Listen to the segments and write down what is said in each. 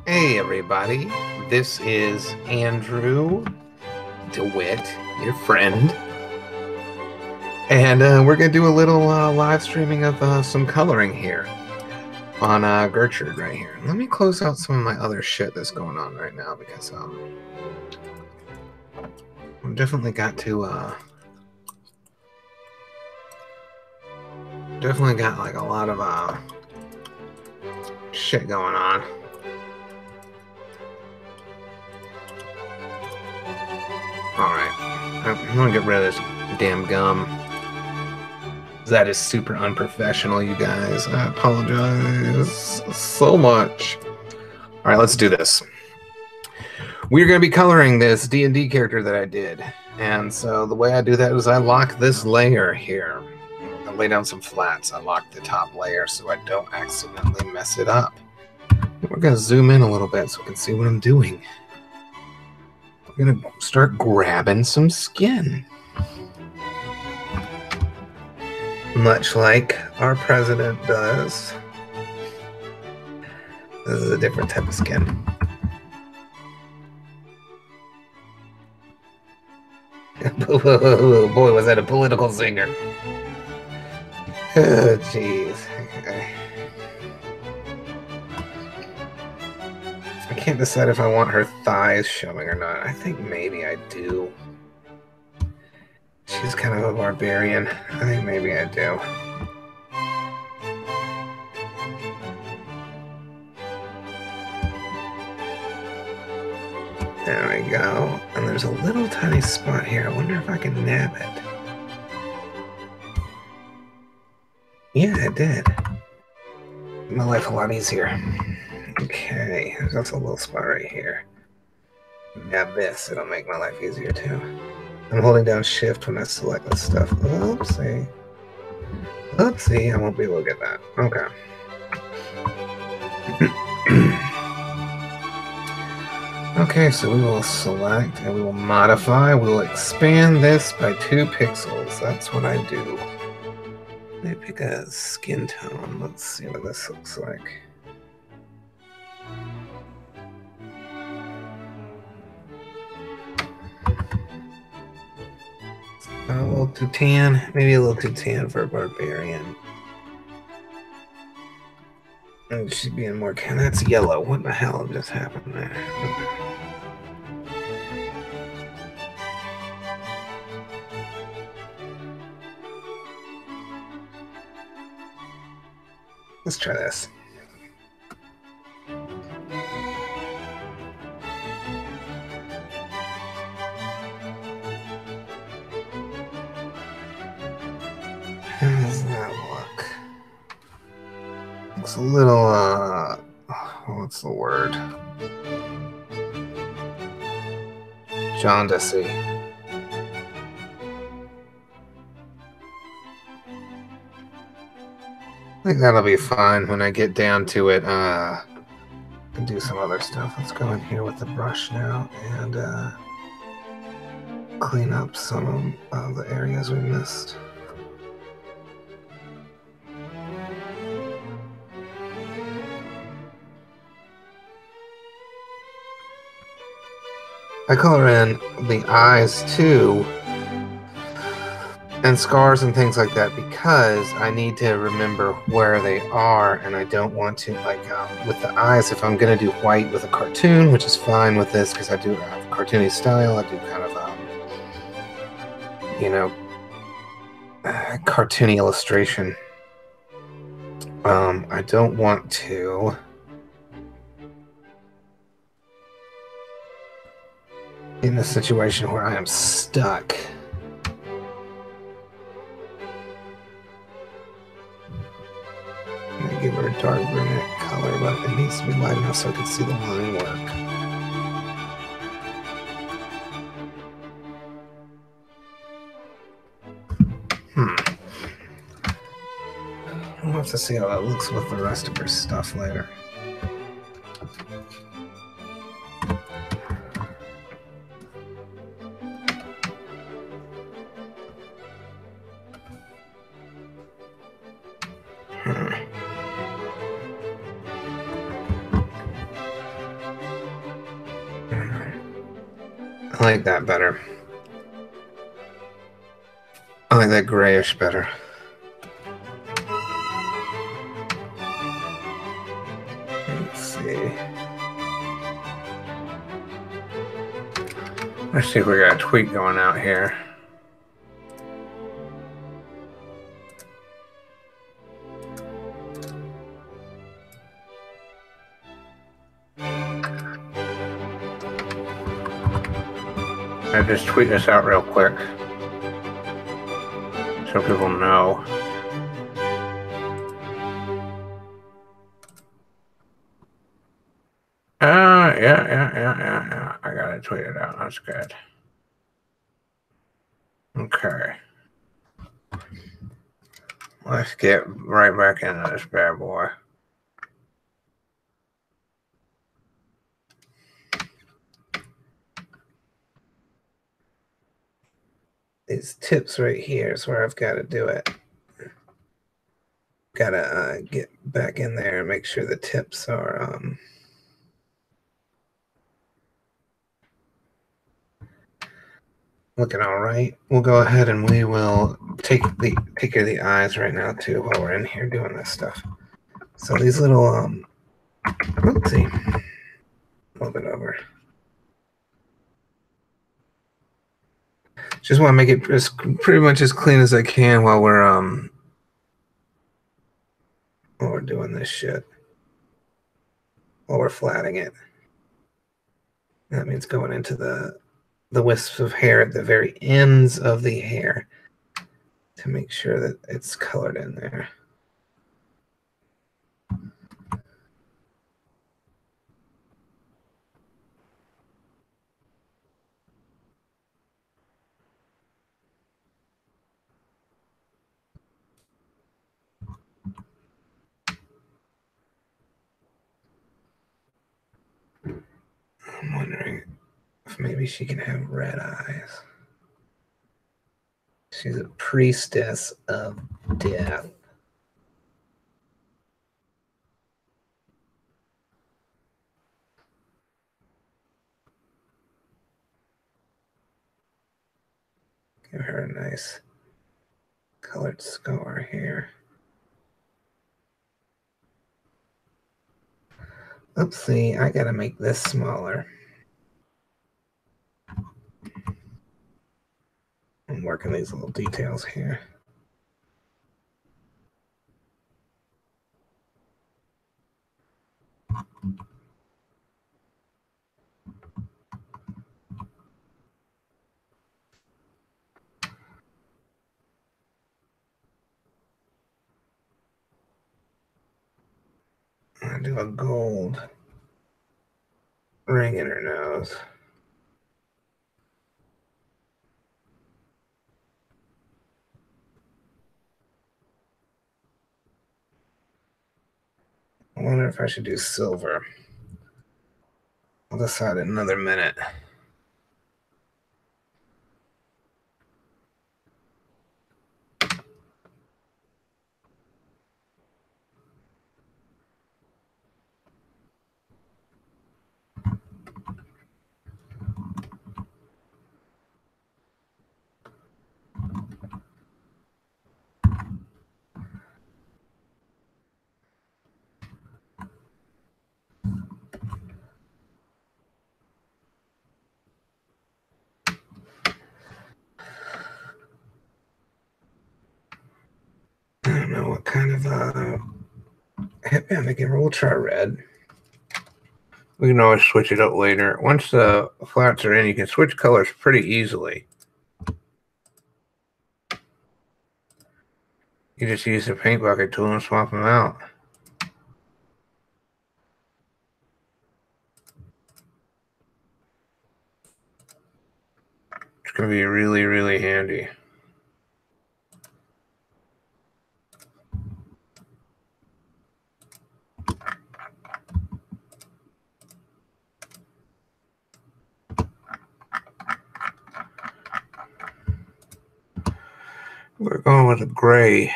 Hey everybody, this is Andrew DeWitt, your friend, and we're gonna do a little live streaming of some coloring here on Gertrude right here. Let me close out some of my other shit that's going on right now because I've definitely got like a lot of shit going on. Alright, I'm gonna get rid of this damn gum. That is super unprofessional, you guys. I apologize so much. All right, let's do this. We're going to be coloring this D&D character that I did. And so the way I do that is I lock this layer here. I lay down some flats. I lock the top layer so I don't accidentally mess it up. We're going to zoom in a little bit so we can see what I'm doing. We're going to start grabbing some skin. Much like our president does. This is a different type of skin. Boy, was that a political singer. Oh, jeez. Okay. I can't decide if I want her thighs showing or not. I think maybe I do. She's kind of a barbarian. I think maybe I do. There we go. And there's a little tiny spot here. I wonder if I can nab it. Yeah, it did. Made my life a lot easier. Okay, there's also a little spot right here. Nab this. It'll make my life easier too. I'm holding down shift when I select this stuff. Oopsie. Oopsie, I won't be able to get that. Okay. Okay, so we will select and we will modify. We will expand this by 2 pixels. That's what I do. Let me pick a skin tone. Let's see what this looks like. A little too tan, maybe a little too tan for a barbarian. And she's being more kind. That's yellow. What the hell just happened there? Let's try this. How does that look? Looks a little, what's the word? Jaundicey. I think that'll be fine when I get down to it. I can do some other stuff. Let's go in here with the brush now and clean up some of the areas we missed. I color in the eyes too, and scars and things like that because I need to remember where they are, and I don't want to, like, with the eyes, if I'm going to do white with a cartoon, which is fine with this because I do have a cartoony style, I do kind of, cartoony illustration. I don't want to in a situation where I am stuck. I'm gonna give her a dark brunette color, but it needs to be light enough so I can see the line work. I'll have to see how that looks with the rest of her stuff later. I like that better. I like that grayish better. Let's see. Let's see if we got a tweak going out here. I just tweet this out real quick so people know. Yeah. I gotta tweet it out. That's good. Okay. Let's get right back into this bad boy. These tips right here is where I've got to do it. Gotta get back in there and make sure the tips are looking all right. We'll go ahead and we will take care of the eyes right now too while we're in here doing this stuff. So these little let's see, a little bit over. Just want to make it pretty much as clean as I can while we're doing this shit. While we're flatting it. That means going into the wisps of hair at the very ends of the hair to make sure that it's colored in there. I'm wondering if maybe she can have red eyes. She's a priestess of death. Give her a nice colored scar here. Oopsie, I gotta make this smaller. I'm working these little details here. I do a gold ring in her nose. I wonder if I should do silver. I'll decide in another minute. I don't know what kind of headband I can roll. Try red. We can always switch it up later. Once the flats are in, you can switch colors pretty easily. You just use the paint bucket tool and swap them out. It's going to be really, really handy. We're going with a gray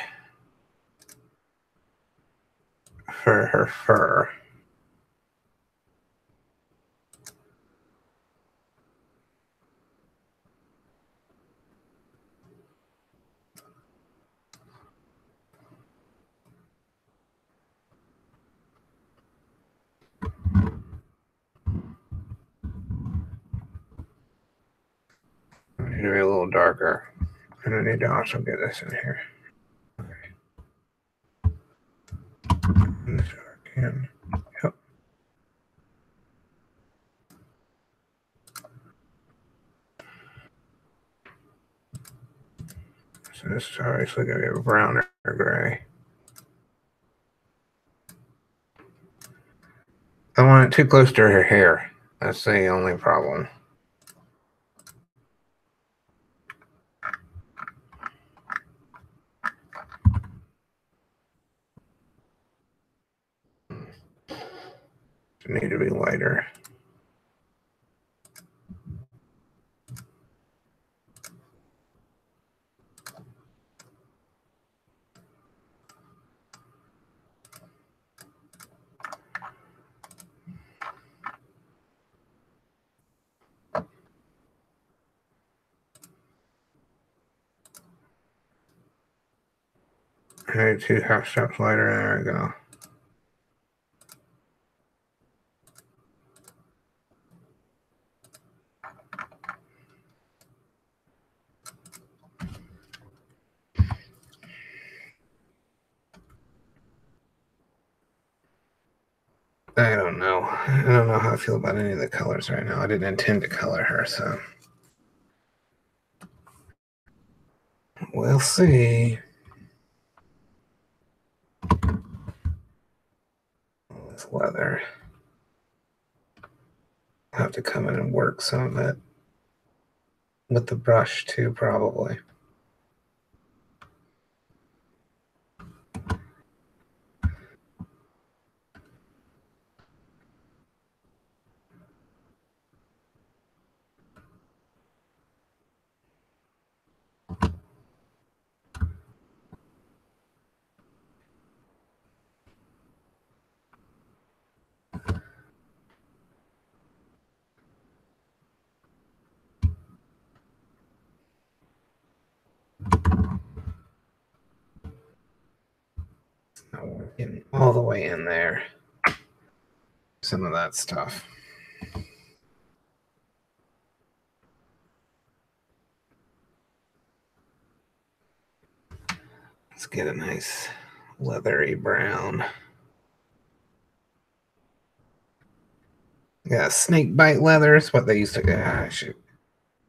for her fur. little darker. And I need to also get this in here. Again. Yep. So this is obviously going to be brown or gray. I want it too close to her hair. That's the only problem. It need to be lighter. Okay, 2.5 steps lighter. There we go. I don't know. I don't know how I feel about any of the colors right now. I didn't intend to color her, so we'll see. This leather. I'll have to come in and work some of it with the brush too, probably. Getting all the way in there. Some of that stuff. Let's get a nice leathery brown. Yeah, snake bite leather is what they used to. Shoot.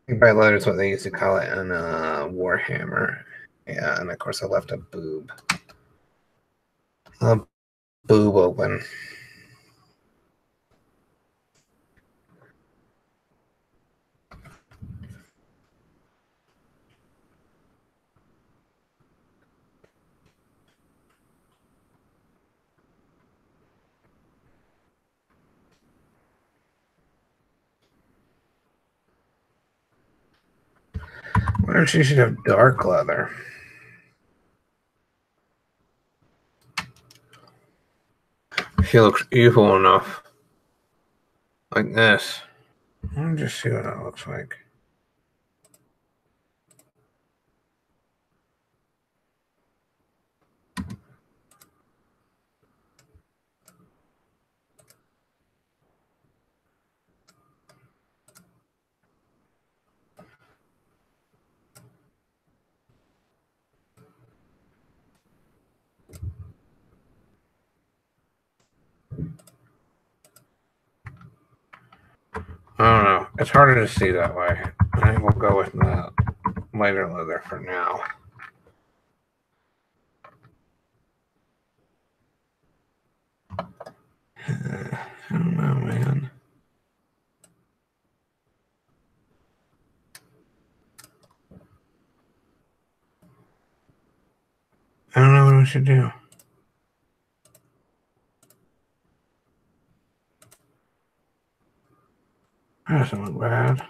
Snake bite leather is what they used to call it in Warhammer. Yeah, and of course I left a boob. A boob open. I wonder if she should have dark leather. She looks evil enough. Like this. Let me just see what that looks like. I don't know. It's harder to see that way. I think we'll go with the lighter leather for now. I don't know, man. I don't know what we should do. That doesn't look bad.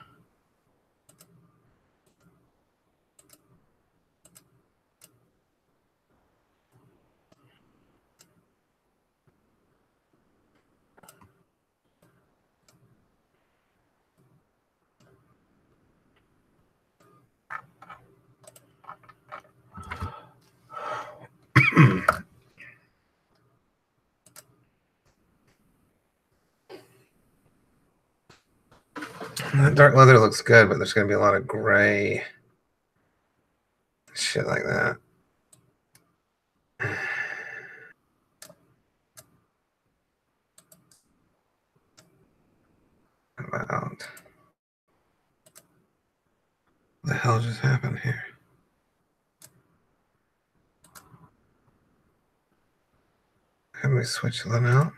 That dark leather looks good, but there's going to be a lot of gray shit like that. About what the hell just happened here? Can we switch them out?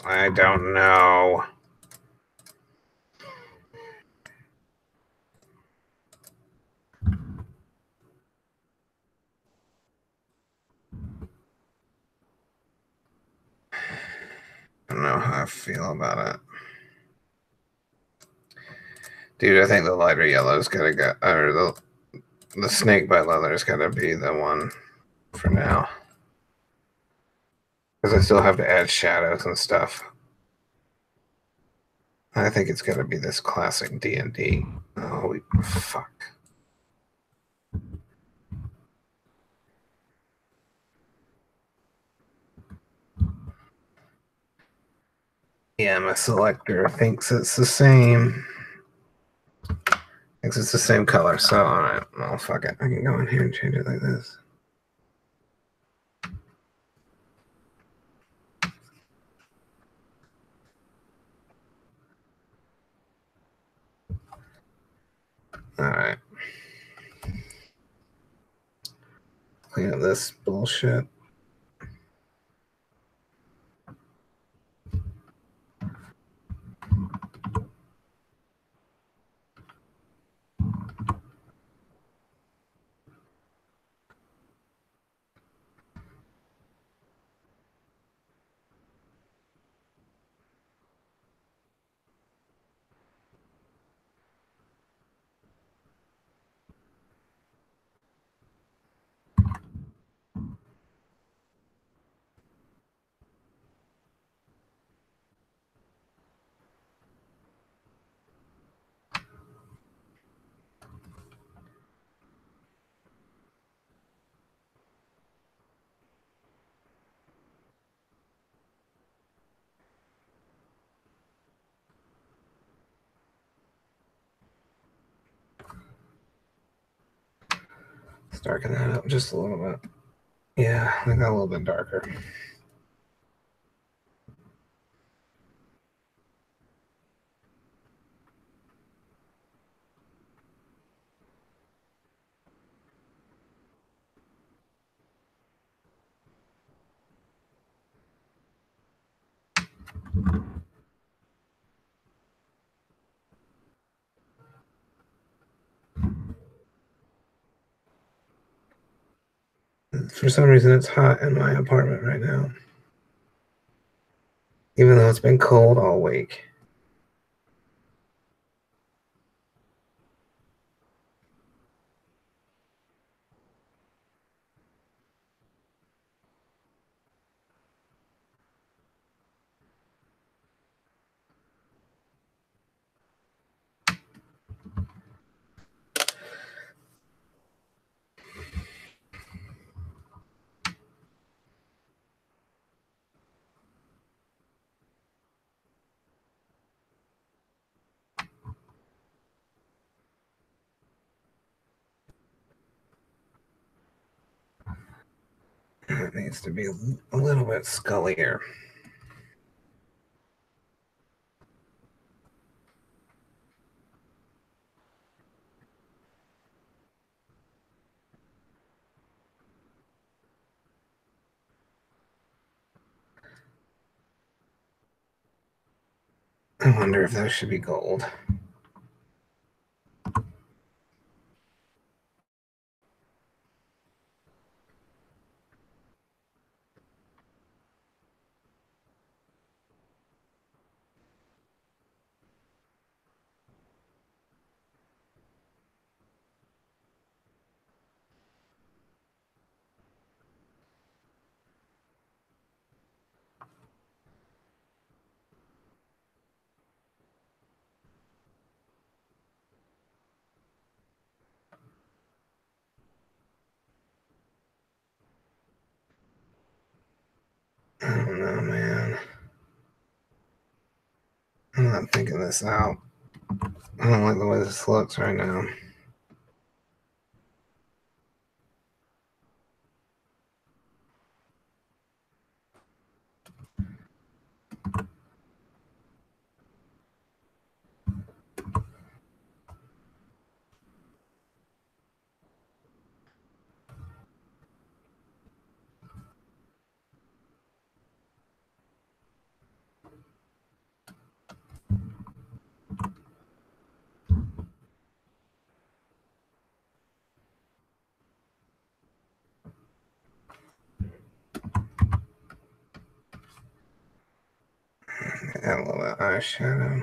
I don't know. I don't know how I feel about it. Dude, I think the lighter yellow's gotta go, or the snake bite leather's gotta be the one for now. Because I still have to add shadows and stuff. I think it's gotta be this classic D&D. Oh, fuck. Yeah, my selector thinks it's the same. Thinks it's the same color, so alright, well, fuck it. I can go in here and change it like this. Alright. Clean up this bullshit. Let's darken that up just a little bit. Yeah, I got a little bit darker. For some reason, it's hot in my apartment right now. Even though it's been cold all week. It needs to be a little bit scullier. I wonder if those should be gold. I don't know, man. I'm not thinking this out. I don't like the way this looks right now. Add a little bit of eyeshadow.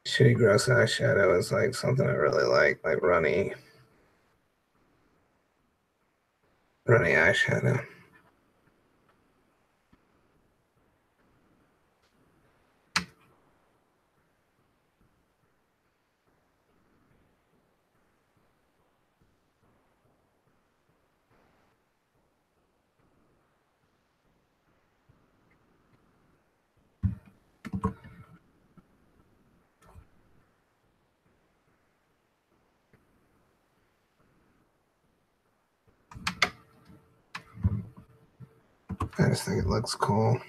Shitty gross eyeshadow is like something I really like runny eyeshadow. I just think it looks cool.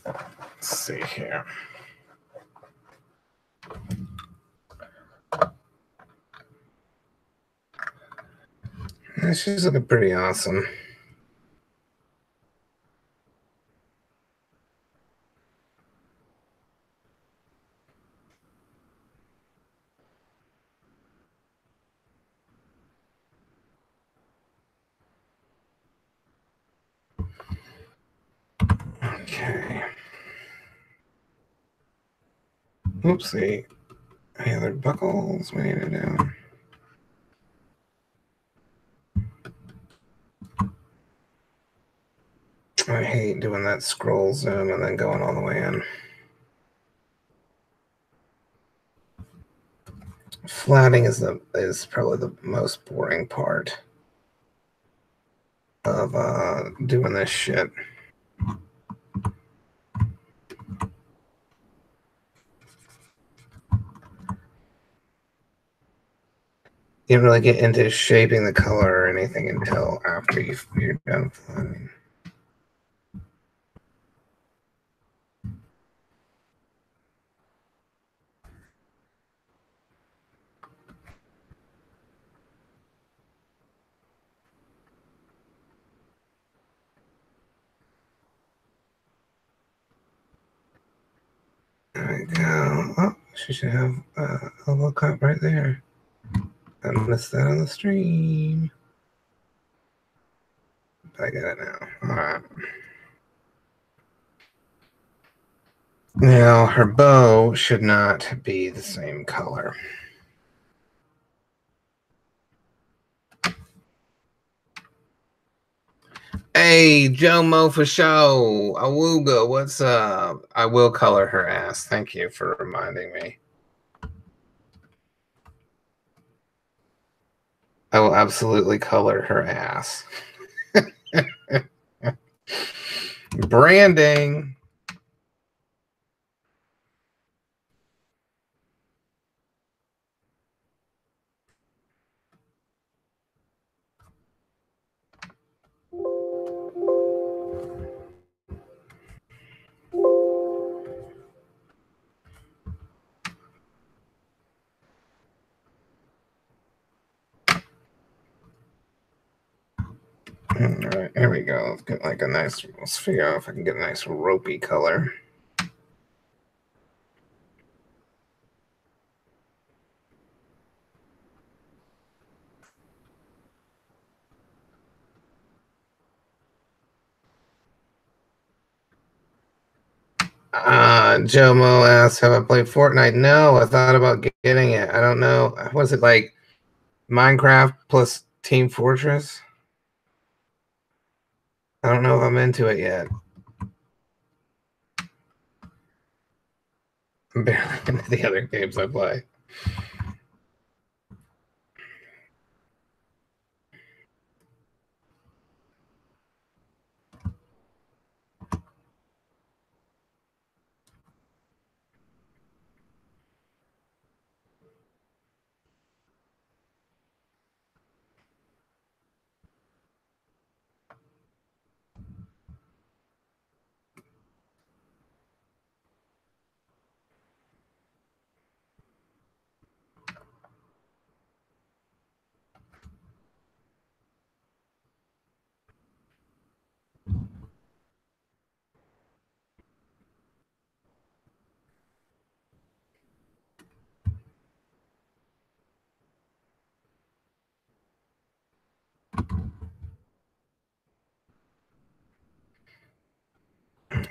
Let's see here. She's looking pretty awesome. Okay. Oopsie. Any other buckles we need to do? I hate doing that scroll zoom and then going all the way in. Flatting is probably the most boring part of doing this shit. You don't really get into shaping the color or anything until after you're done flatting. There we go. Oh, she should have a little cup right there. I missed that on the stream. I got it now. All right. Now, her bow should not be the same color. Hey, Joe Mo for show. Awooga, what's up? I will color her ass. Thank you for reminding me. I will absolutely color her ass. Branding. All right, here we go. Let's get like a nice, let's figure out if I can get a nice ropey color. Joe Mo asks, have I played Fortnite? No, I thought about getting it. I don't know. Was it like Minecraft plus Team Fortress? I don't know if I'm into it yet. I'm barely into the other games I play.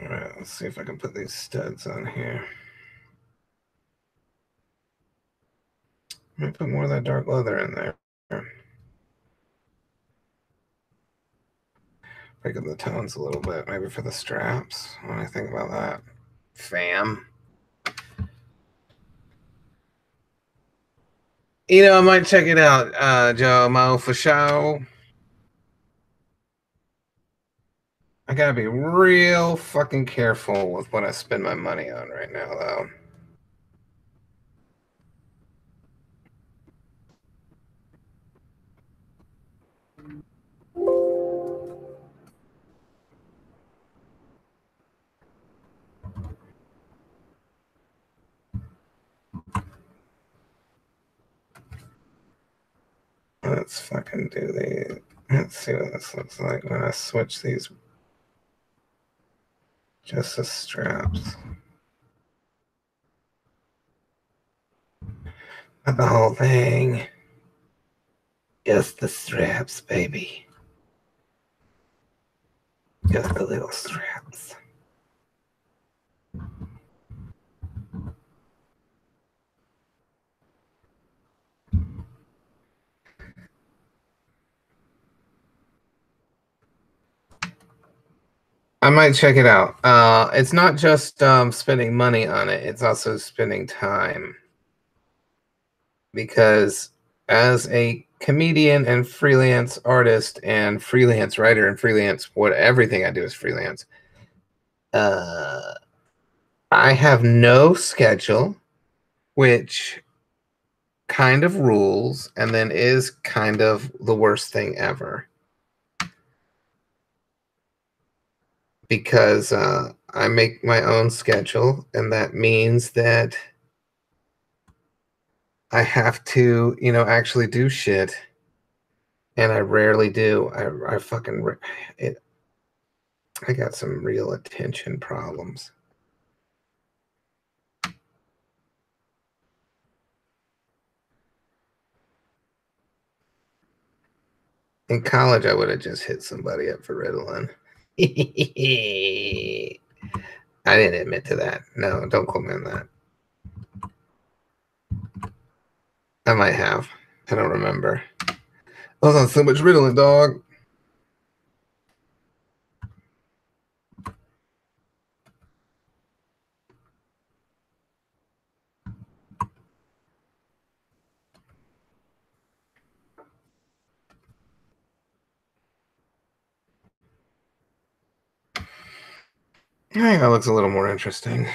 All right, let's see if I can put these studs on here. Let me put more of that dark leather in there. Break up the tones a little bit, maybe for the straps. What do I think about that? Fam. You know, I might check it out, Joe Mo for show. I gotta be real fucking careful with what I spend my money on right now, though. Let's fucking do these. Let's see what this looks like when I switch these. Just the straps. Not the whole thing. Just the straps, baby. Just the little straps. I might check it out. It's not just spending money on it, it's also spending time. Because as a comedian and freelance artist and freelance writer and freelance everything I do is freelance. I have no schedule, which kind of rules and then is kind of the worst thing ever. Because I make my own schedule, and that means that I have to, actually do shit, and I rarely do. I fucking it. I got some real attention problems. In college, I would have just hit somebody up for Ritalin. I didn't admit to that. No, don't quote me on that. I might have. I don't remember. I was on so much Ritalin, dog. I think that looks a little more interesting.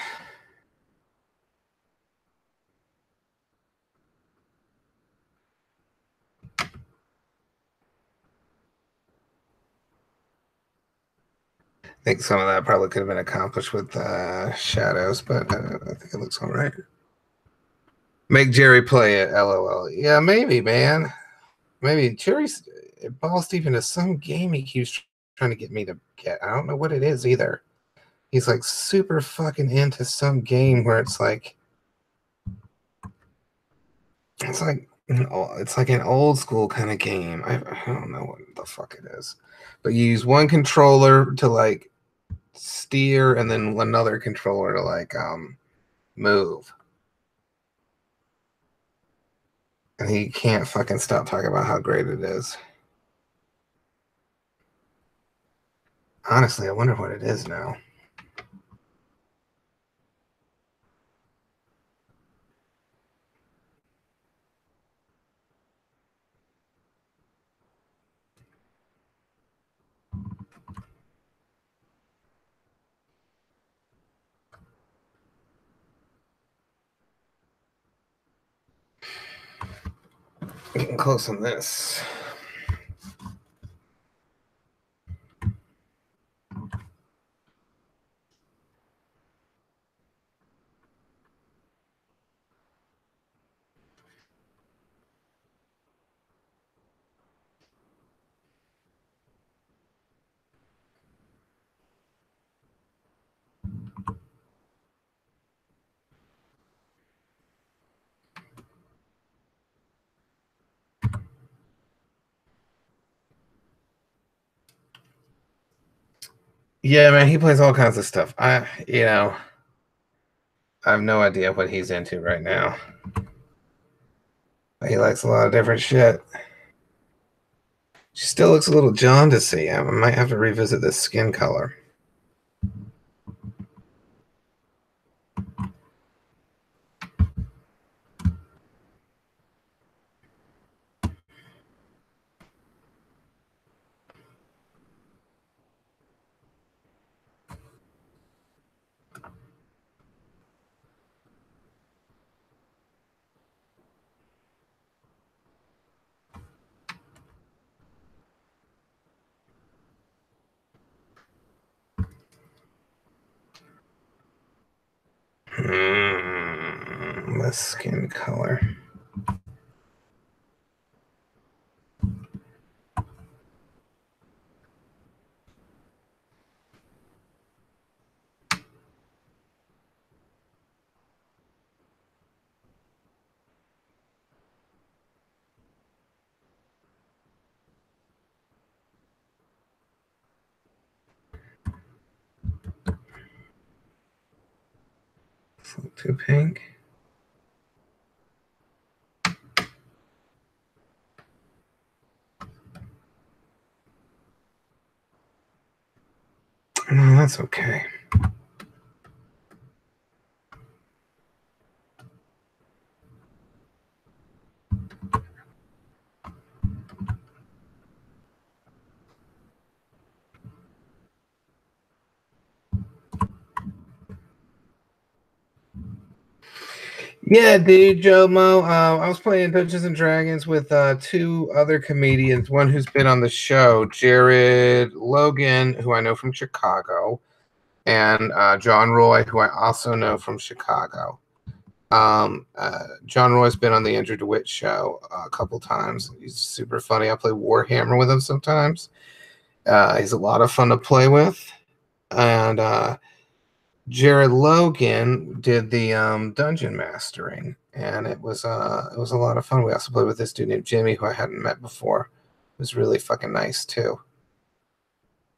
I think some of that probably could have been accomplished with shadows, but I think it looks all right. Make Jerry play it, LOL. Yeah, maybe, man. Maybe Jerry's balls deep into some game he keeps trying to get me to get. I don't know what it is either. He's like super fucking into some game where it's like it's like an old school kind of game. I don't know what the fuck it is, but you use one controller to like steer and then another controller to like move. And he can't fucking stop talking about how great it is. Honestly, I wonder what it is now. Getting close on this. Yeah, man, he plays all kinds of stuff. I have no idea what he's into right now. He likes a lot of different shit. She still looks a little jaundicey. I might have to revisit this skin color. The skin color. Too pink. No, that's okay. Yeah, dude, Jomo. I was playing Dungeons and Dragons with two other comedians. One who's been on the show, Jared Logan, who I know from Chicago, and John Roy, who I also know from Chicago. John Roy's been on the Andrew DeWitt show a couple times. He's super funny. I play Warhammer with him sometimes. He's a lot of fun to play with, and Jared Logan did the dungeon mastering, and it was a lot of fun. We also played with this dude named Jimmy, who I hadn't met before. was really fucking nice too.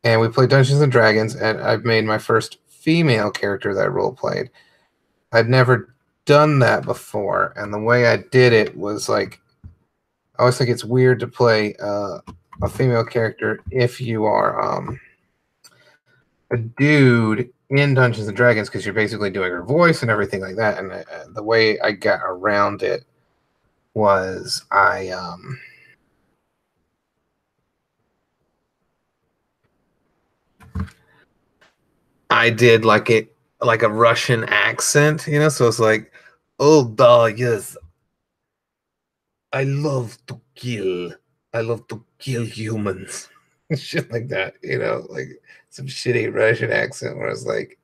And we played Dungeons and Dragons, and I've made my first female character that I role played. I'd never done that before, and the way I did it was like, I always think it's weird to play a female character if you are a dude in Dungeons and Dragons, because you're basically doing her voice and everything like that. And the way I got around it was I did like a Russian accent, you know. So it's like, oh, da, yes, I love to kill. I love to kill humans. Shit like that, you know, like some shitty Russian accent where it's like,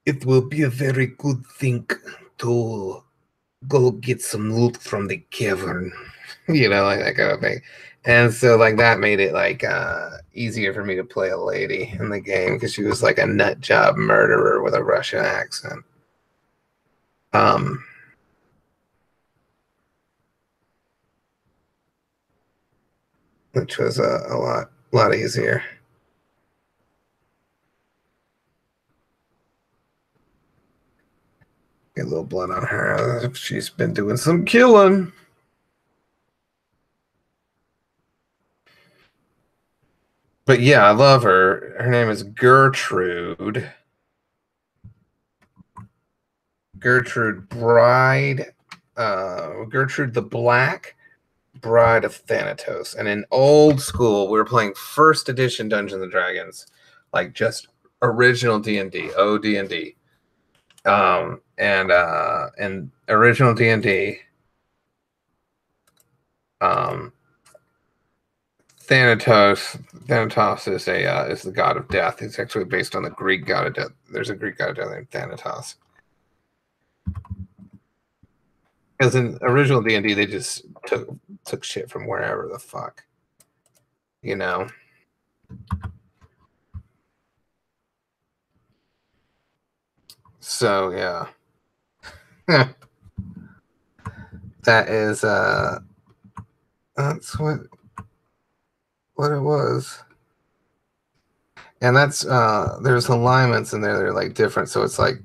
it will be a very good thing to go get some loot from the cavern, you know, like that kind of thing. And so like that made it like easier for me to play a lady in the game because she was like a nut job murderer with a Russian accent. Which was a lot easier. Get a little blood on her. She's been doing some killing. But yeah, I love her. Her name is Gertrude. Gertrude Bride. Gertrude the Black, Bride of Thanatos. And in old school, we were playing first edition Dungeons and Dragons, like just original D&D, OD&D. And original D&D, Thanatos is the god of death. It's actually based on the Greek god of death. There's a Greek god of death named Thanatos. Because in original D&D, they just took shit from wherever the fuck, you know. So yeah, that is that's what it was. And that's there's alignments in there that are like different. So it's like,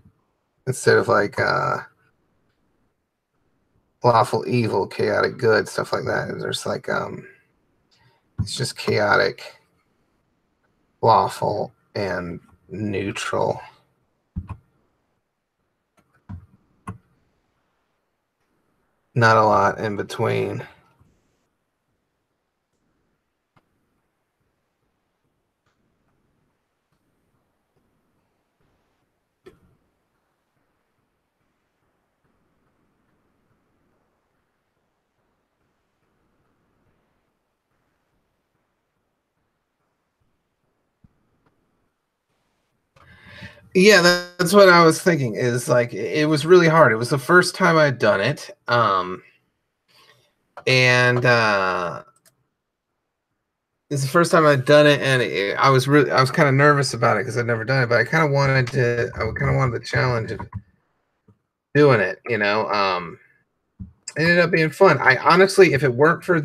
instead of like lawful evil, chaotic good, stuff like that, there's like it's just chaotic, lawful, and neutral. Not a lot in between. Yeah, that's what I was thinking. Is like, it was really hard. It was the first time I'd done it, and it's the first time I'd done it, and I was kind of nervous about it because I'd never done it, but I kind of wanted the challenge of doing it. You know, it ended up being fun. I honestly, if it weren't for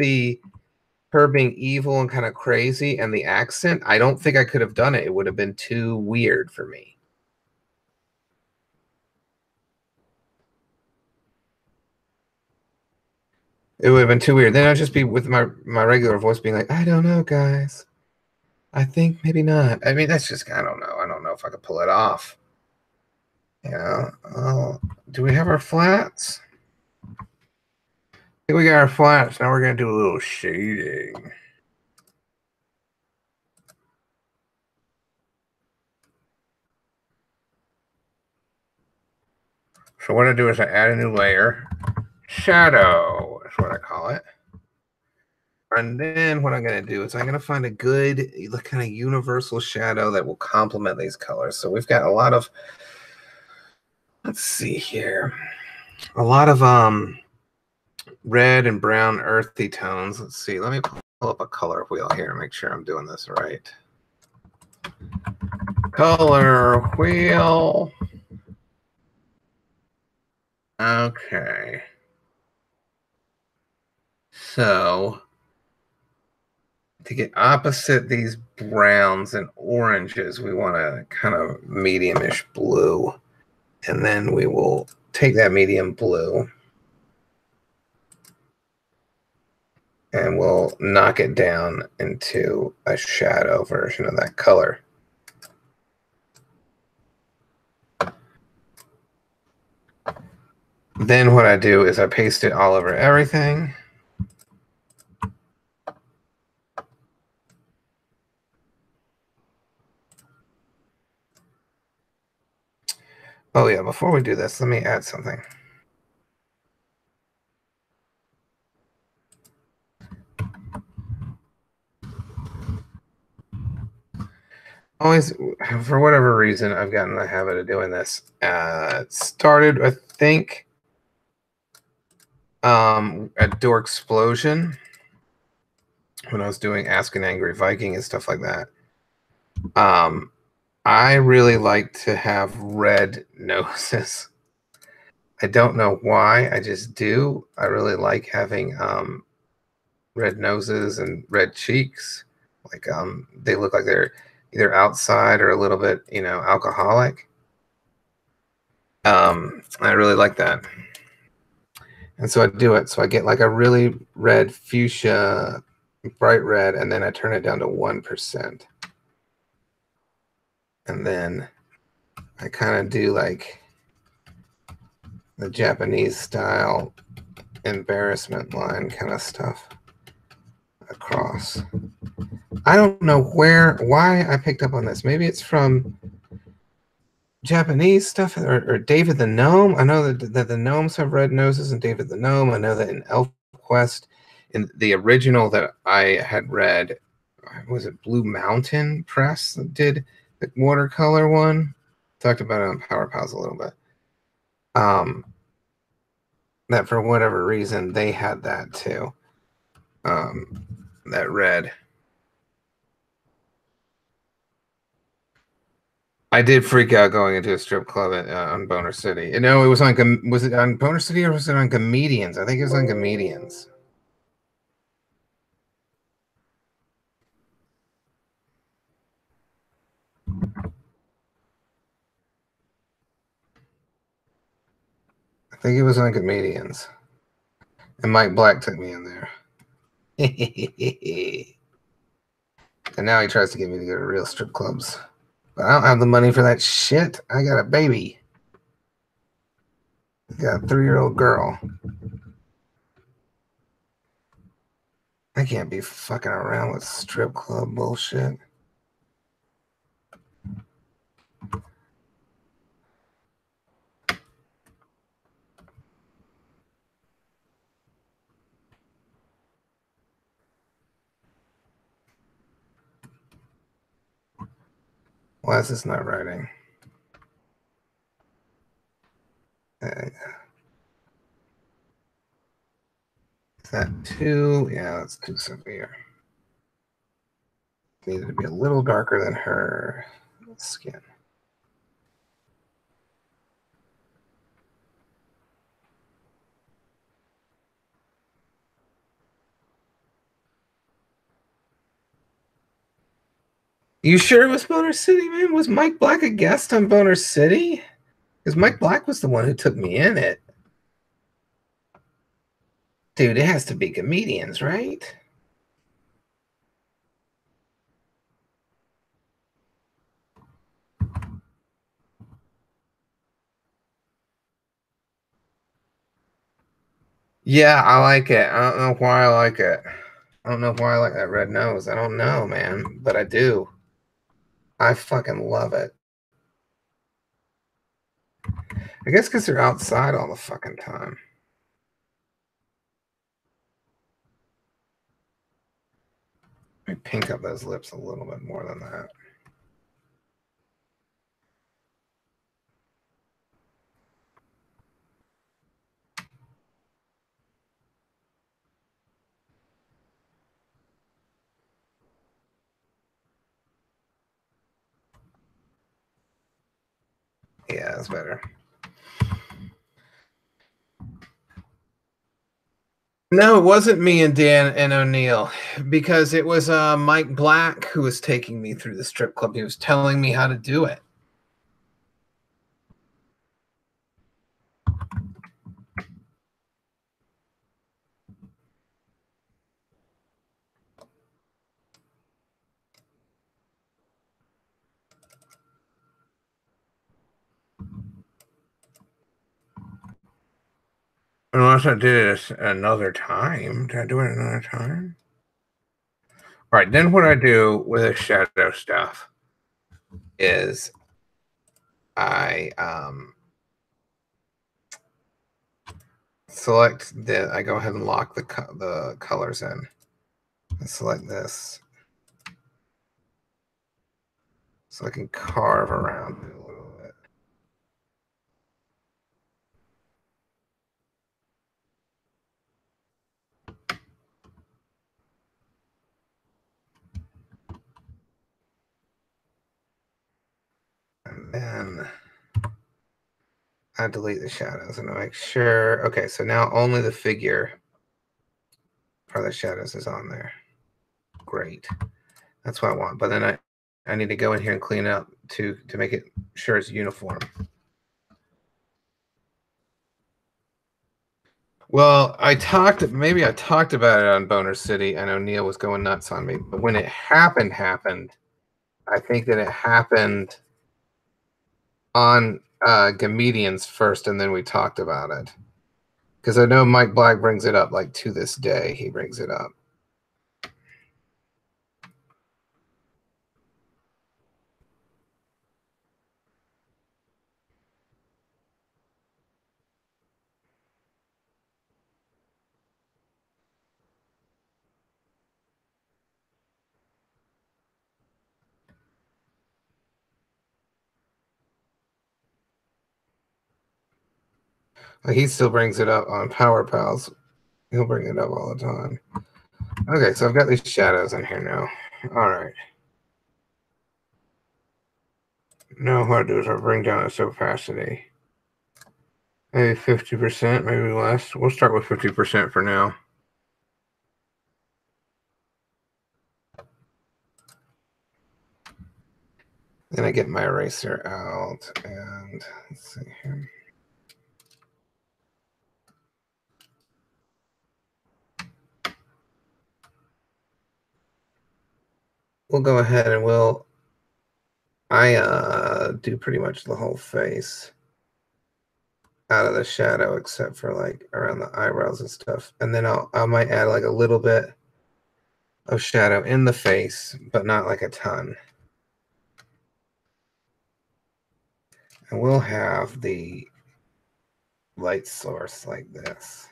her being evil and kind of crazy and the accent, I don't think I could have done it. It would have been too weird for me. It would have been too weird. Then I'd just be with my regular voice being like, I don't know, guys. I think maybe not. I mean, that's just, I don't know. I don't know if I could pull it off. Yeah. Do we have our flats? I think we got our flats. Now we're going to do a little shading. So what I do is I add a new layer. Shadow is what I call it. And then what I'm going to do is I'm going to find a good kind of universal shadow that will complement these colors. So we've got a lot of, let's see here, a lot of red and brown earthy tones. Let's see. Let me pull up a color wheel here and make sure I'm doing this right. Color wheel. Okay. So to get opposite these browns and oranges, we want a kind of medium-ish blue. And then we will take that medium blue and we'll knock it down into a shadow version of that color. Then what I do is I paste it all over everything. Oh yeah, before we do this, let me add something. Always, for whatever reason, I've gotten the habit of doing this. It started, I think, at Door Explosion when I was doing Ask an Angry Viking and stuff like that. I really like to have red noses. I don't know why, I just do. I really like having red noses and red cheeks. Like they look like they're either outside or a little bit, alcoholic. I really like that. And so I do it. So I get like a really red fuchsia, bright red, and then I turn it down to 1%. And then I kind of do like the Japanese style embarrassment line kind of stuff across. I don't know why I picked up on this. Maybe it's from Japanese stuff or David the Gnome. I know that the gnomes have red noses in David the Gnome. I know that in ElfQuest, in the original that I had read, was it Blue Mountain Press that did the watercolor one? Talked about it on Power Pals a little bit. That for whatever reason they had that too. That red. I did freak out going into a strip club on Boner City. It was was it on Boner City or was it on Comedians? I think it was on Comedians. I think it was on Comedians. And Mike Black took me in there. And now he tries to get me to go to real strip clubs. But I don't have the money for that shit. I got a baby. I got a 3-year-old girl. I can't be fucking around with strip club bullshit. Why is this not writing? Is that too? Yeah, that's too severe. Needed to be a little darker than her skin. You sure it was Boner City, man? Was Mike Black a guest on Boner City? Because Mike Black was the one who took me in it. Dude, it has to be Comedians, right? Yeah, I like it. I don't know why I like it. I don't know why I like that red nose. I don't know, man. But I do. I fucking love it. I guess because they're outside all the fucking time. Let me pink up those lips a little bit more than that. Yeah, that's better. No, it wasn't me and Dan and O'Neill because it was Mike Black who was taking me through the strip club. He was telling me how to do it. Unless I did it another time. Did I do it another time? All right, then what I do with the shadow stuff is I I go ahead and lock the colors in. I select this so I can carve around it a little bit. And then I delete the shadows and I make sure. Okay, so now only the figure for the shadows is on there. Great. That's what I want. But then I need to go in here and clean up to make it sure it's uniform. Well, maybe I talked about it on Boner City, and O'Neill was going nuts on me. But when it happened, I think that it happened on Comedians first, and then we talked about it. Because I know Mike Black brings it up, like to this day, he brings it up. He still brings it up on Power Pals. He'll bring it up all the time. Okay, so I've got these shadows in here now. All right. Now what I do is I bring down its opacity. Maybe 50%, maybe less. We'll start with 50% for now. Then I get my eraser out and let's see here. We'll go ahead and I do pretty much the whole face out of the shadow except for like around the eyebrows and stuff. And then I might add like a little bit of shadow in the face, but not like a ton. And we'll have the light source like this.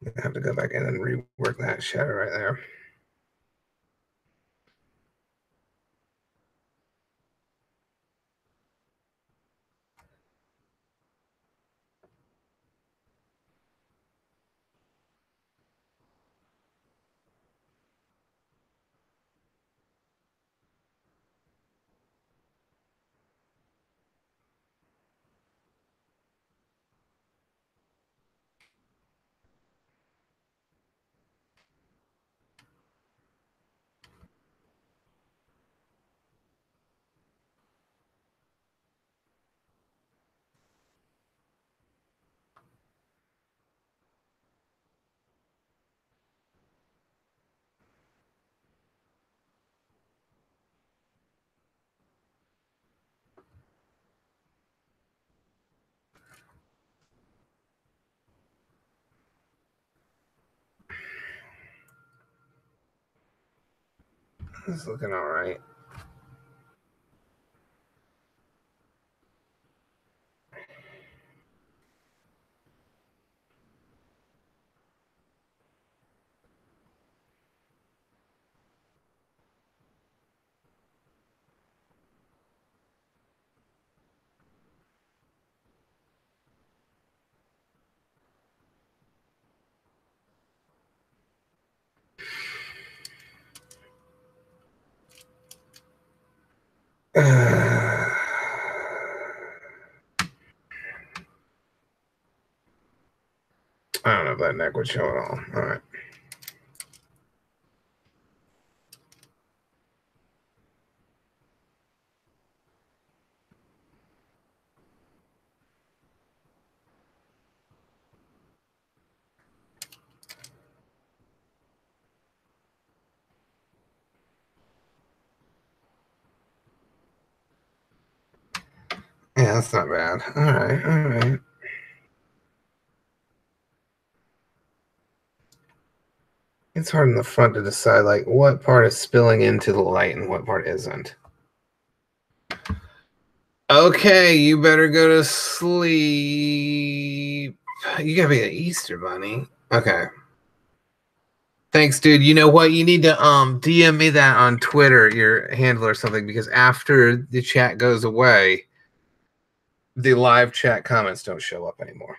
I have to go back in and rework that shadow right there. This is looking all right. I don't know if that neck would show at all. All right. Yeah, that's not bad. All right, all right. It's hard in the front to decide like what part is spilling into the light and what part isn't. Okay, you better go to sleep. You gotta be an Easter bunny. Okay. Thanks, dude. You know what? You need to DM me that on Twitter, your handle or something, because after the chat goes away, the live chat comments don't show up anymore.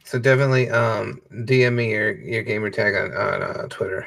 So definitely DM me your gamer tag on Twitter.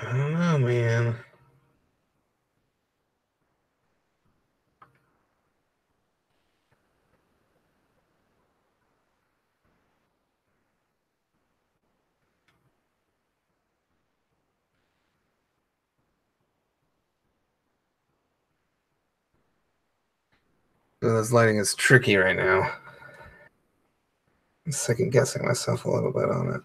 I don't know, man. This lighting is tricky right now. I'm second guessing myself a little bit on it.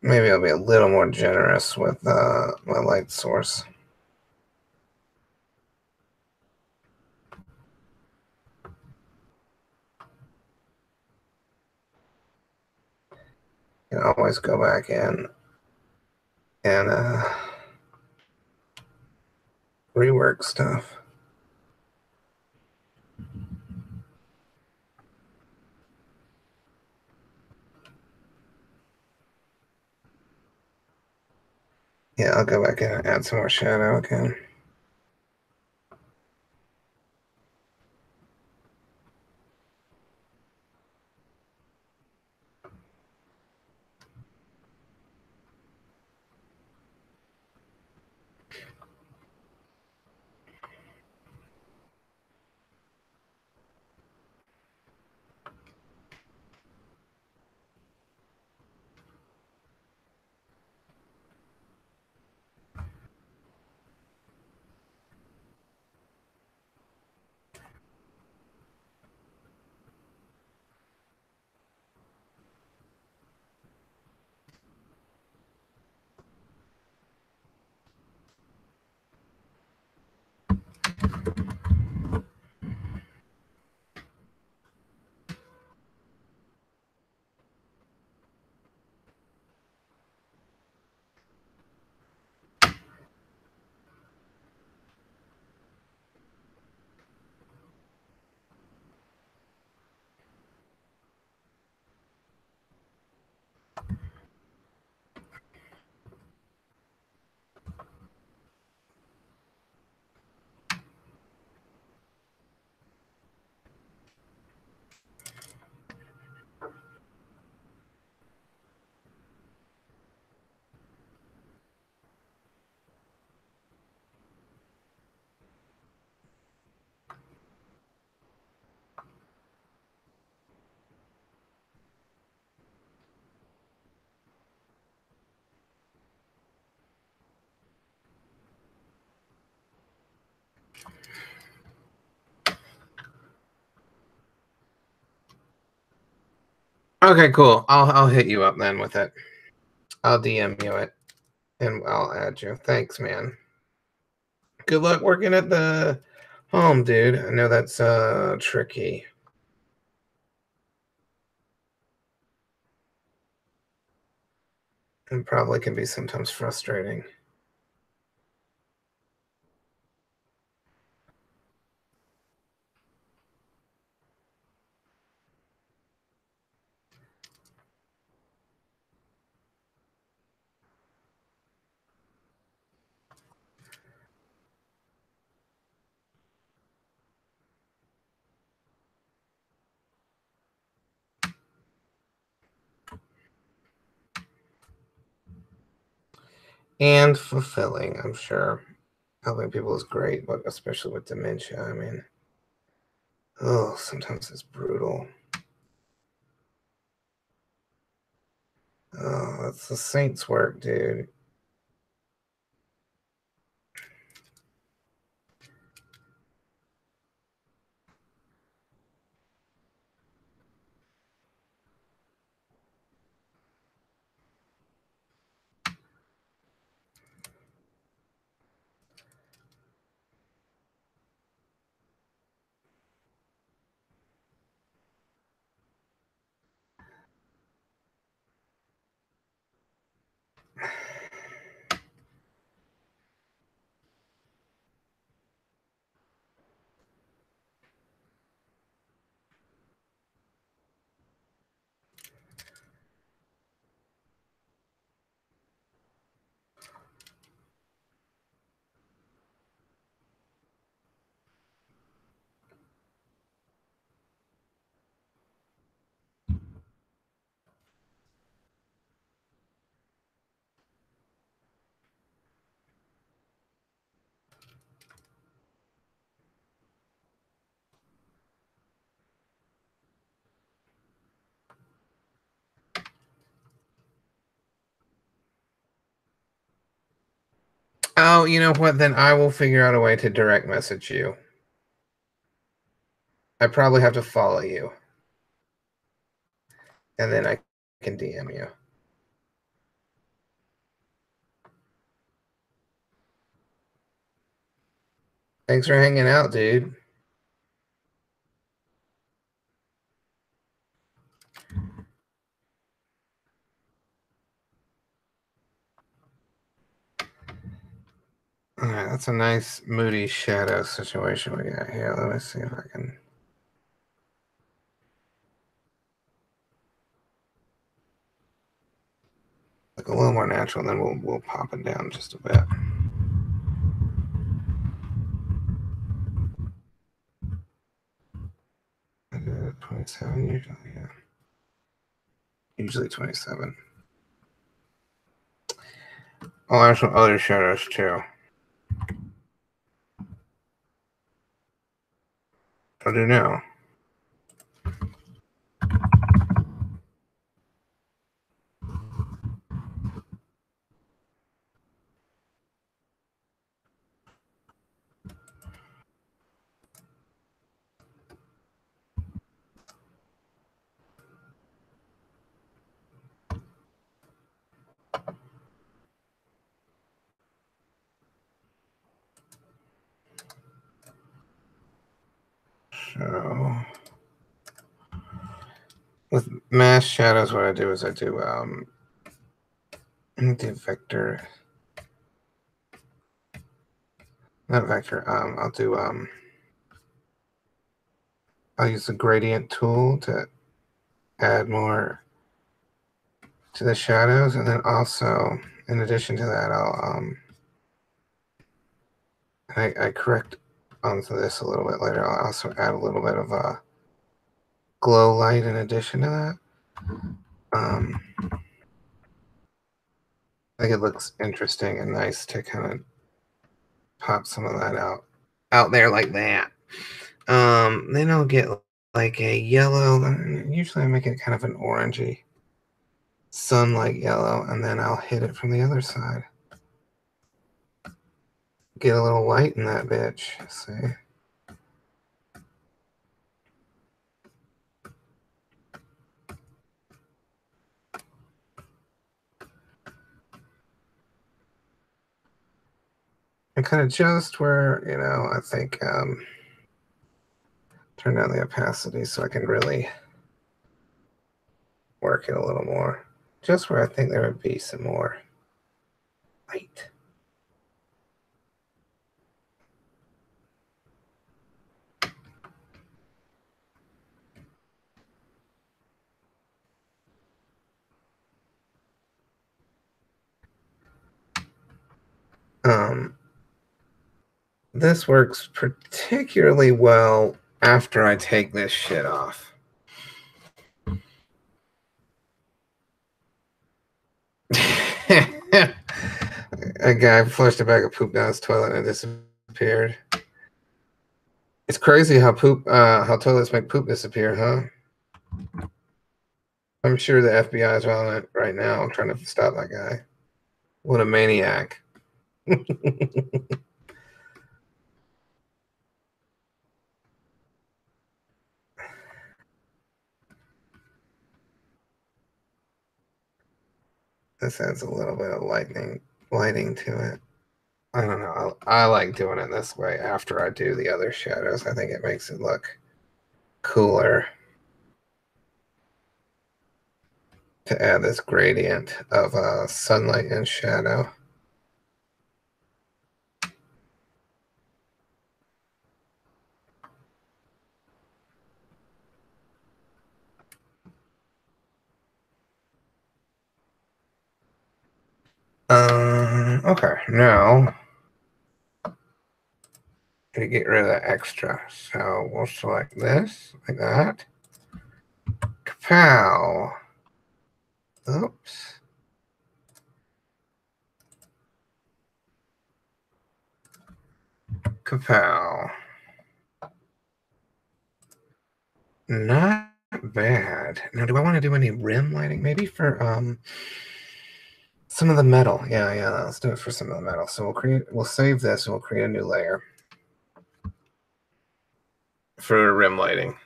Maybe I'll be a little more generous with my light source. You can always go back in and rework stuff. Yeah, I'll go back in and add some more shadow again. Okay, cool. I'll hit you up then with it. I'll DM you it, and I'll add you. Thanks, man. Good luck working at the home, dude. I know that's tricky. And probably can be sometimes frustrating. And fulfilling, I'm sure. Helping people is great, but especially with dementia, I mean, oh, sometimes it's brutal. Oh, that's the saints' work, dude. Oh, you know what? Then I will figure out a way to direct message you. I probably have to follow you, and then I can DM you. Thanks for hanging out, dude. All right, that's a nice moody shadow situation we got here. Let me see if I can. Look a little more natural, and then we'll pop it down just a bit. I did 27 usually, yeah. Usually 27. Oh, there's some other shadows too. I do now. So with mass shadows, what I do is I do vector, not vector. I'll do I'll use the gradient tool to add more to the shadows, and then also, in addition to that, I'll I correct onto this a little bit later. I'll also add a little bit of a glow light in addition to that. I think it looks interesting and nice to kind of pop some of that out there like that. Then I'll get like a yellow. Usually I make it kind of an orangey, sunlight yellow, and then I'll hit it from the other side. Get a little light in that bitch. See? And kind of just where, I think turn down the opacity so I can really work it a little more. Just where I think there would be some more light. This works particularly well after I take this shit off. A guy flushed a bag of poop down his toilet and it disappeared. It's crazy how toilets make poop disappear, huh? I'm sure the FBI is on it right now trying to stop that guy. What a maniac. This adds a little bit of lighting to it. I don't know. I like doing it this way after I do the other shadows. I think it makes it look cooler to add this gradient of sunlight and shadow. Okay, now to get rid of that extra. So we'll select this like that. Kapow. Oops. Kapow. Not bad. Now, do I want to do any rim lighting? Maybe for some of the metal. Yeah, let's do it for some of the metal. So we'll save this and we'll create a new layer for rim lighting.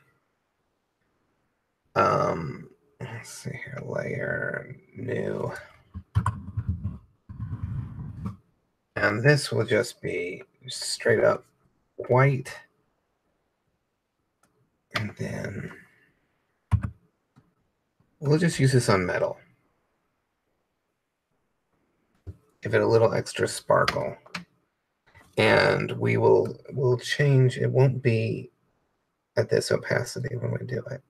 Let's see here, layer, new. And this will just be straight up white. And then we'll just use this on metal. Give it a little extra sparkle. And we'll change, it won't be at this opacity when we do it.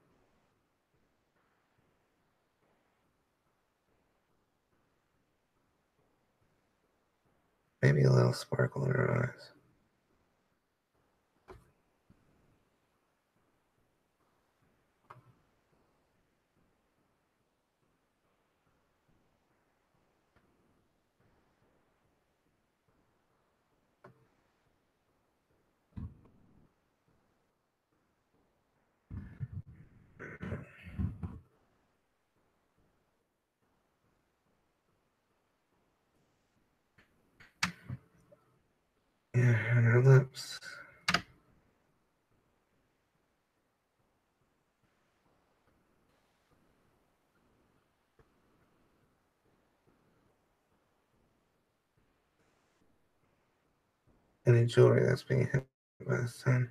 Maybe a little sparkle in her eyes. Yeah, and her lips. Any jewelry that's being hit by the sun.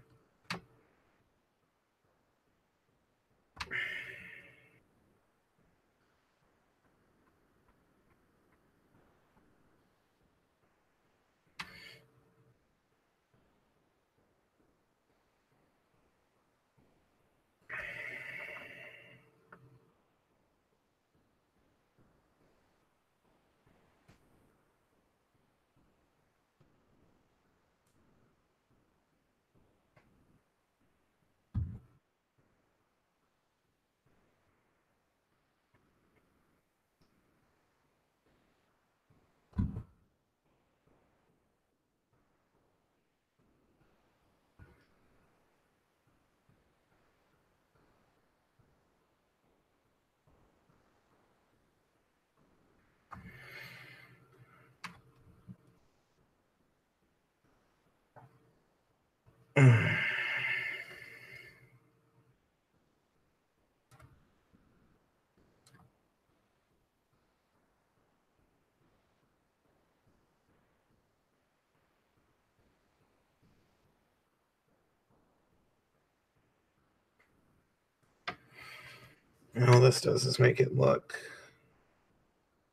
And all this does is make it look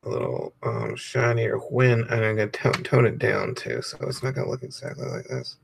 a little shinier when I'm going to tone it down too, so it's not going to look exactly like this.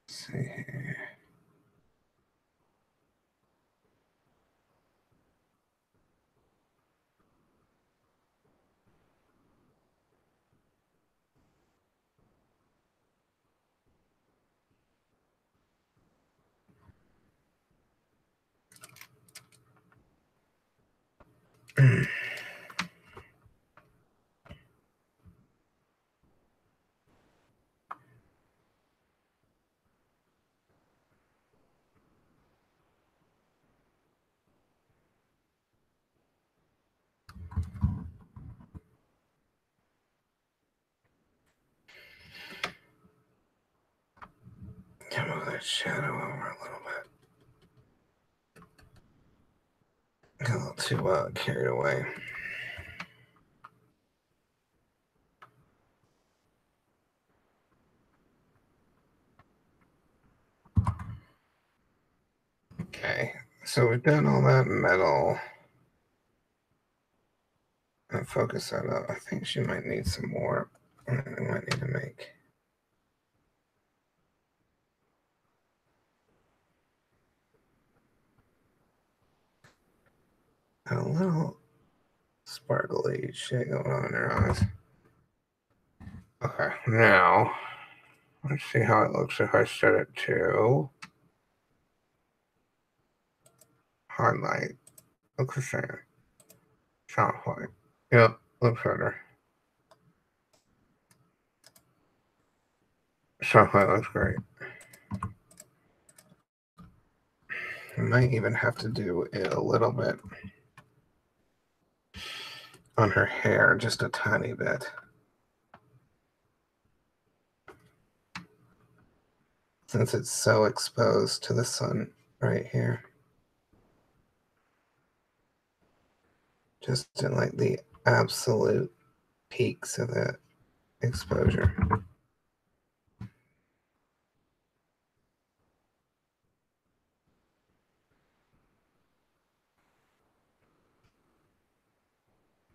Let's see here. Move that shadow over a little bit. Got a little too carried away. Okay, so we've done all that metal. And focus that up. I think she might need some more. I might need to make a little sparkly shit going on in her eyes. Okay, now let's see how it looks if I set it to highlight. Looks the same. Soft white. Yep, looks better. Soft white looks great. I might even have to do it a little bit on her hair, just a tiny bit. Since it's so exposed to the sun right here. Just in like the absolute peaks of that exposure.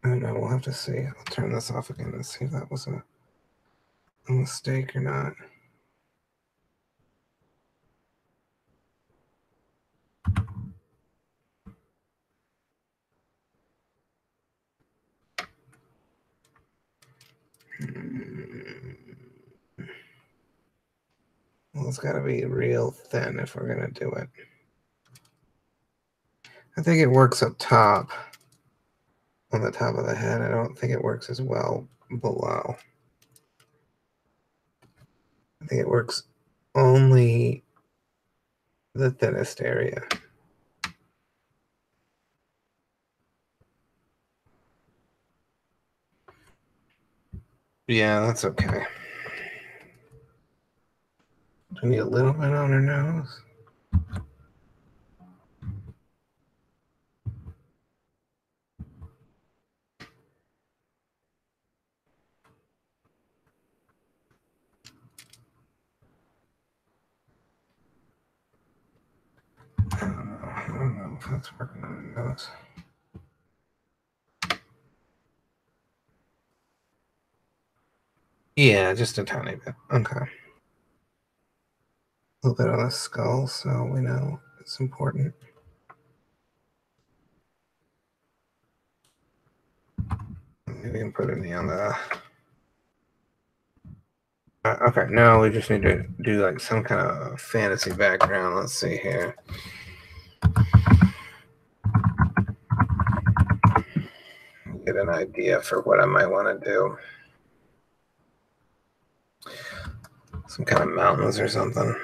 I don't know, we'll have to see. I'll turn this off again and see if that was a mistake or not. Well, it's got to be real thin if we're going to do it. I think it works up top, on the top of the head. I don't think it works as well below. I think it works only the thinnest area. Yeah, that's okay. Do we need a little bit on her nose? I don't know if that's working on her nose. Yeah, just a tiny bit. Okay. A little bit on the skull, so we know it's important. Maybe we can put it on the. Okay, now we just need to do like some kind of fantasy background. Let's see here. get an idea for what I might want to do. Some kind of mountains or something.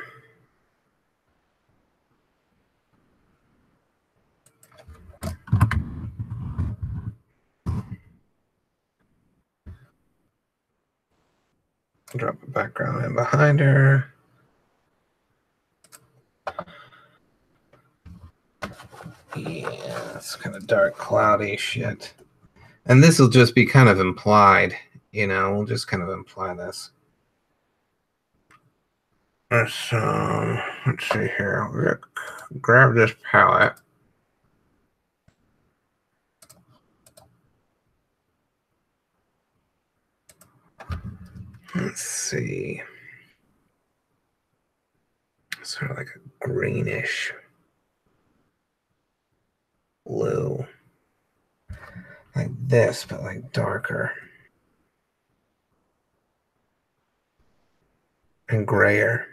Drop a background in behind her. Yeah, it's kind of dark, cloudy shit. And this will just be kind of implied, you know, we'll just kind of imply this. Let's see here. We're gonna grab this palette. Let's see. Sort of like a greenish blue. Like this, but like darker. And grayer.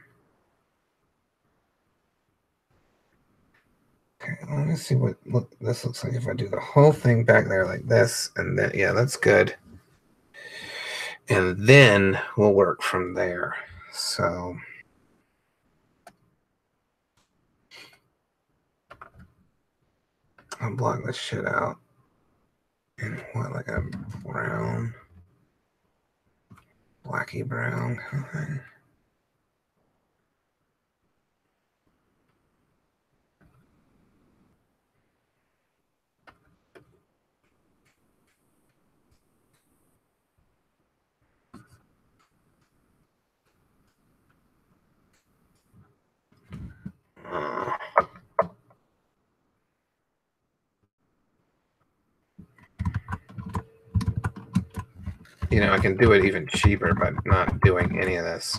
Okay, let me see what this looks like if I do the whole thing back there like this, and then yeah, that's good. And then we'll work from there. So I'll block this shit out. And what, like a brown, blacky brown kind of thing. You know, I can do it even cheaper by not doing any of this.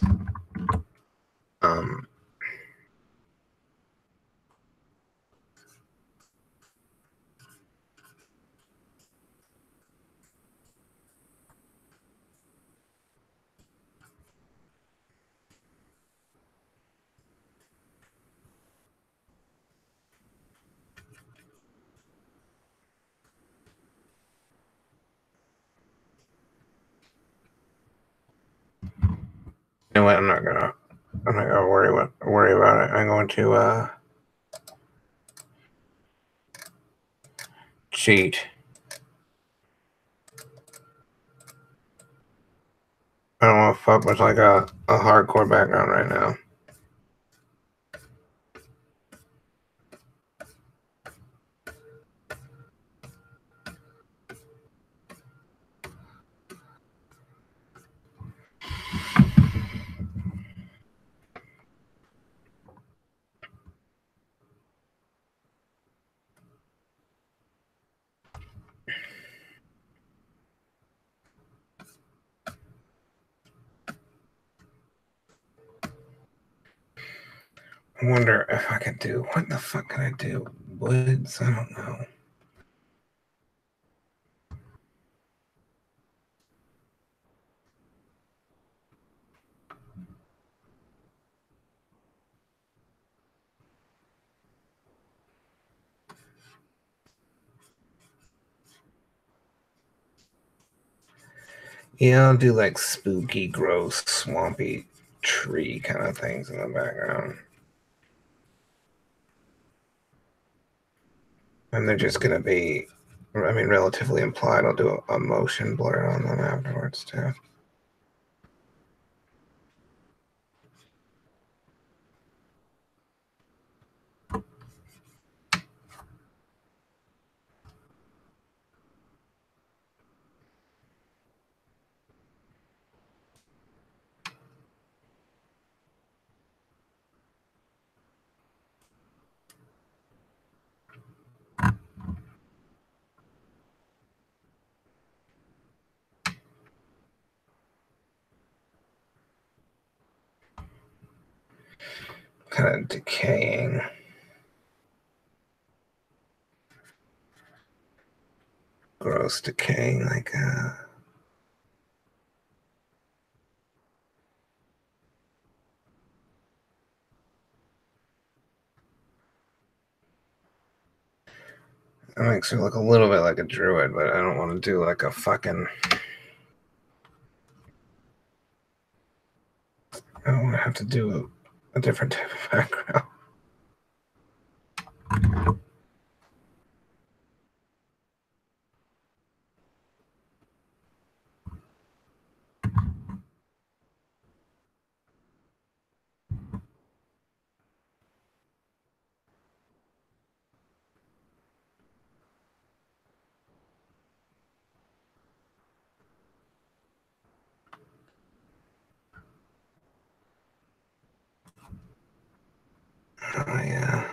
You know what? I'm not gonna worry about it. I'm going to cheat. I don't want to fuck with like a hardcore background right now. I wonder if I could do, what the fuck can I do? Woods? I don't know. Yeah, I'll do like spooky, gross, swampy tree kind of things in the background. And they're just going to be, I mean, relatively implied. I'll do a motion blur on them afterwards, too. Kind of decaying. Gross decaying, like It makes me look a little bit like a druid, but I don't want to do like a fucking... I don't want to have to do a different type of background. Oh, yeah.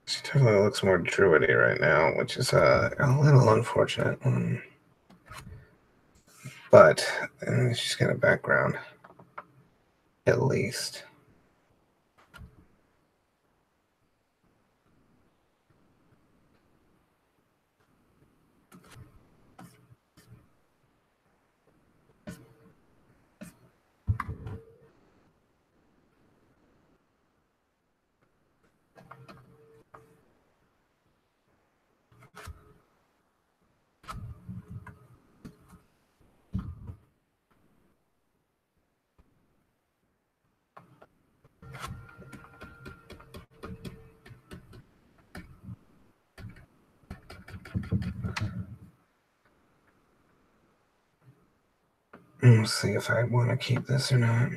She definitely looks more druidy right now, which is a little unfortunate. But she's got a background, at least. Let's see if I want to keep this or not.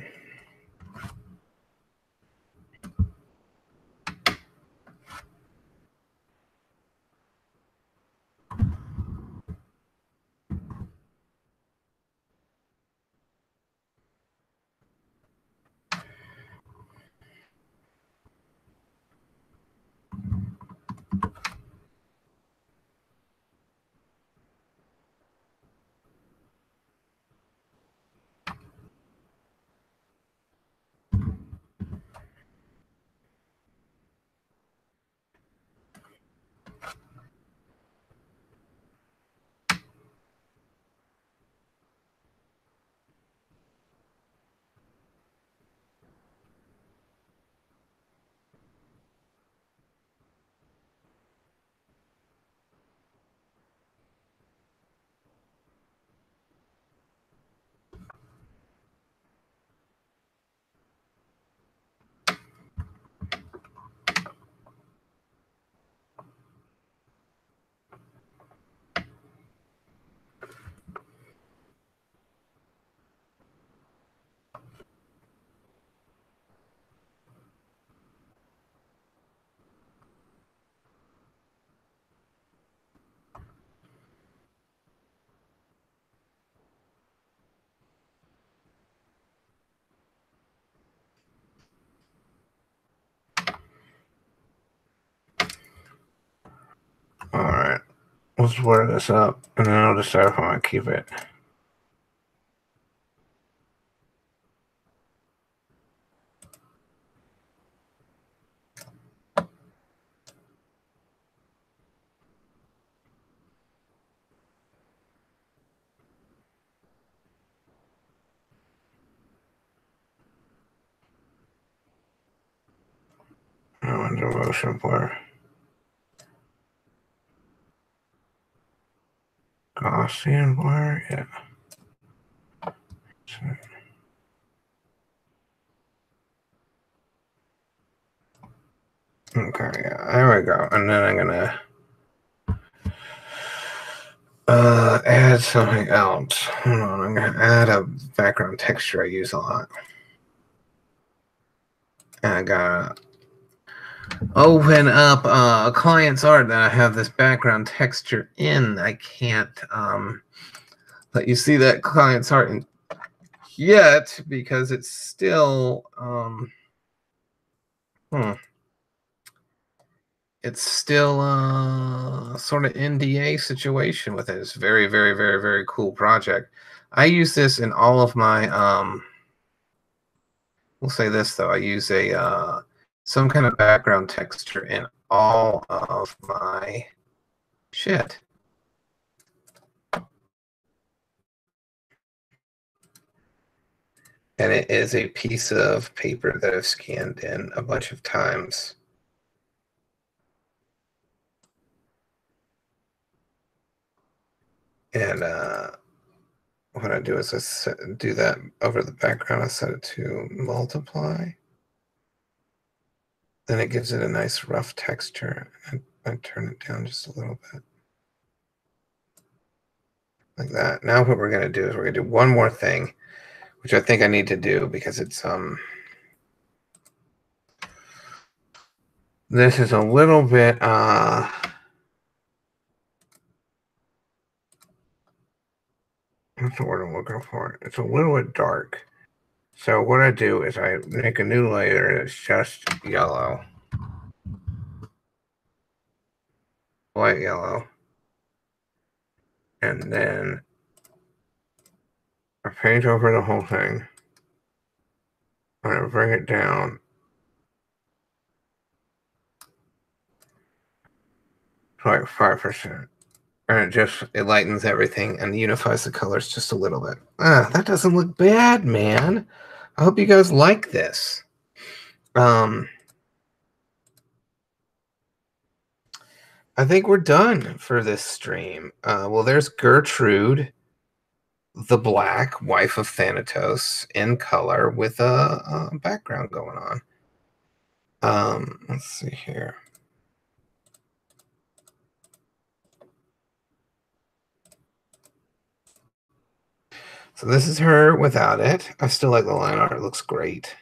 All right. Let's word this up, and then I'll decide if I want to keep it. I want to motion blur. Gaussian blur, yeah. Okay, yeah, there we go. And then I'm gonna add something else. Hold on, I'm gonna add a background texture I use a lot. And I got open up client's art that I have this background texture in. I can't let you see that client's art yet because it's still it's still sort of NDA situation with it. It's very, very, very, very cool project. I use this in all of my we'll say this though, I use a some kind of background texture in all of my shit. And it is a piece of paper that I've scanned in a bunch of times. And what I do is I do that over the background. I set it to multiply. Then it gives it a nice rough texture. I turn it down just a little bit. Like that. Now what we're going to do is we're going to do one more thing, which I think I need to do because it's this is a little bit what's the word I'm looking for? It's a little bit dark. So what I do is I make a new layer that's just yellow. Light yellow. And then I paint over the whole thing. And I bring it down to like 5%. And it lightens everything and unifies the colors just a little bit. That doesn't look bad, man. I hope you guys like this. I think we're done for this stream. Well, there's Gertrude, the black wife of Thanatos, in color with a background going on. Let's see here. So this is her without it. I still like the line art. It looks great.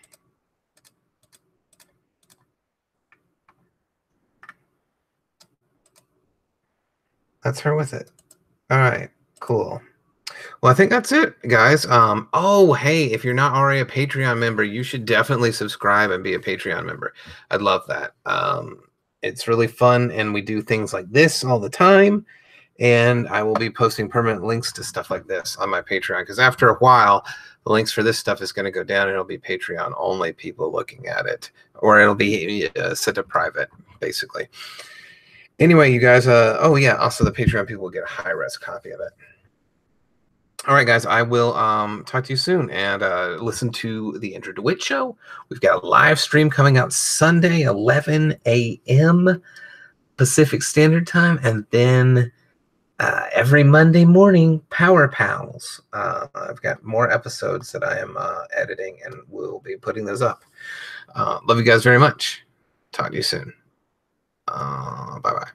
That's her with it. All right, cool. Well, I think that's it, guys. Oh, hey, if you're not already a Patreon member, you should definitely subscribe and be a Patreon member. I'd love that. It's really fun, and we do things like this all the time. And I will be posting permanent links to stuff like this on my Patreon, because after a while, the links for this stuff is going to go down, and it'll be Patreon only people looking at it, or it'll be set to private, basically. Anyway, you guys, oh yeah, also the Patreon people will get a high-res copy of it. All right, guys, I will talk to you soon, and listen to the Andrew DeWitt Show. We've got a live stream coming out Sunday, 11 a.m. Pacific Standard Time, and then every Monday morning, Power Pals. I've got more episodes that I am editing, and we'll be putting those up. Love you guys very much. Talk to you soon. Bye-bye.